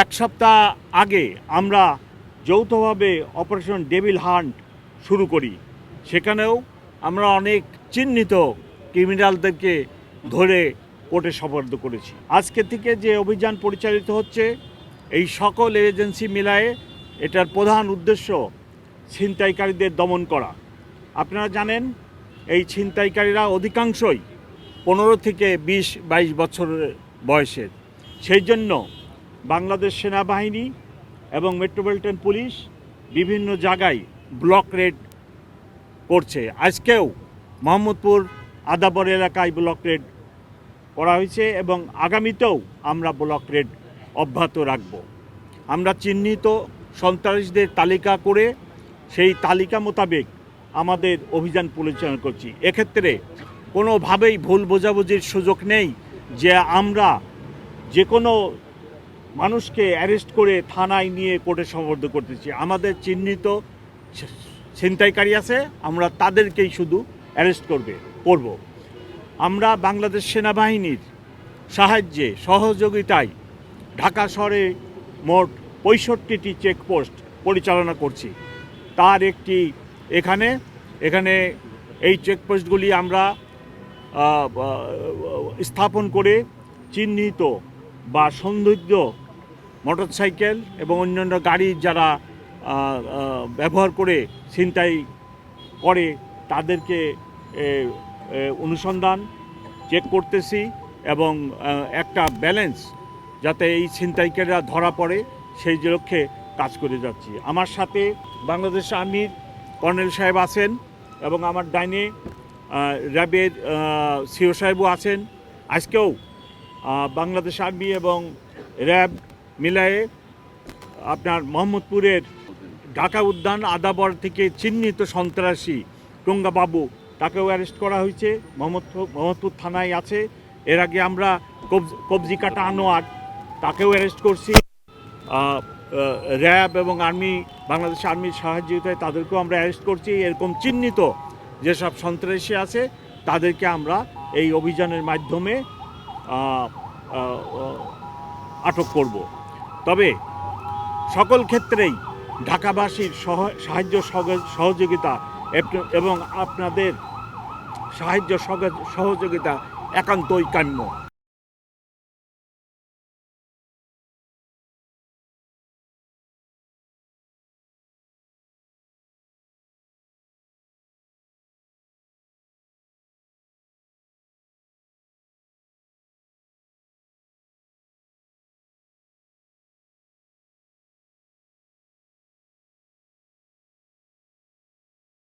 এক সপ্তাহ আগে আমরা যৌথভাবে অপারেশন ডেভিল হান্ট শুরু করি। সেখানেও আমরা অনেক চিহ্নিত ক্রিমিনালদেরকে ধরে কোর্টে সোপর্দ করেছি। আজকে থেকে যে অভিযান পরিচালিত হচ্ছে, এই সকল এজেন্সি মিলায়ে এটার প্রধান উদ্দেশ্য ছিনতাইকারীদের দমন করা। আপনারা জানেন, এই ছিনতাইকারীরা অধিকাংশই 15 থেকে 20-22 বছরের বয়সের। সেই জন্য বাংলাদেশ সেনাবাহিনী এবং মেট্রোপলিটন পুলিশ বিভিন্ন জায়গায় ব্লক রেড করছে। আজকেও মোহাম্মদপুর আদাবর এলাকায় ব্লক রেড করা হয়েছে এবং আগামীতেও আমরা ব্লক রেড অব্যাহত রাখব। আমরা চিহ্নিত সন্ত্রাসীদের তালিকা করে সেই তালিকা মোতাবেক আমাদের অভিযান পরিচালনা করছি। এক্ষেত্রে কোনোভাবেই ভুল বোঝাবুঝির সুযোগ নেই যে আমরা যে কোনো মানুষকে অ্যারেস্ট করে থানায় নিয়ে কোর্টে সোপর্দ করতেছি। আমাদের চিহ্নিত ছিনতাইকারী আছে, আমরা তাদেরকেই শুধু অ্যারেস্ট করব। আমরা বাংলাদেশ সেনাবাহিনীর সাহায্যে সহযোগিতায় ঢাকা শহরে মোট 65টি চেকপোস্ট পরিচালনা করছি। তার একটি এখানে এই চেকপোস্টগুলি আমরা স্থাপন করে চিহ্নিত বা সন্দিগ্ধ মোটরসাইকেল এবং অন্যান্য গাড়ি যারা ব্যবহার করে ছিনতাই করে তাদেরকে অনুসন্ধান চেক করতেছি এবং একটা ব্যালেন্স যাতে এই ছিনতাইকারীরা ধরা পড়ে সেই লক্ষ্যে কাজ করে যাচ্ছি। আমার সাথে বাংলাদেশ আর্মির কর্নেল সাহেব আছেন এবং আমার ডাইনে র্যাবের সিও সাহেবও আছেন। আজকেও বাংলাদেশ আর্মি এবং র্যাব মিলায়ে আপনার মোহাম্মদপুরের ঢাকা উদ্যান আদাবর থেকে চিহ্নিত সন্ত্রাসী টুঙ্গা বাবু, তাকেও অ্যারেস্ট করা হয়েছে, মোহাম্মদপুর থানায় আছে। এর আগে আমরা কবজি কাটা আনোয়ার, তাকেও অ্যারেস্ট করছি। র্যাব এবং আর্মি, বাংলাদেশ আর্মির সহযোগিতায় তাদেরকেও আমরা অ্যারেস্ট করছি। এরকম চিহ্নিত যেসব সন্ত্রাসী আছে তাদেরকে আমরা এই অভিযানের মাধ্যমে আটক করব। তবে সকল ক্ষেত্রেই ঢাকাবাসীর সাহায্য সহযোগিতা এবং আপনাদের সাহায্য সহযোগিতা একান্তই কাম্য।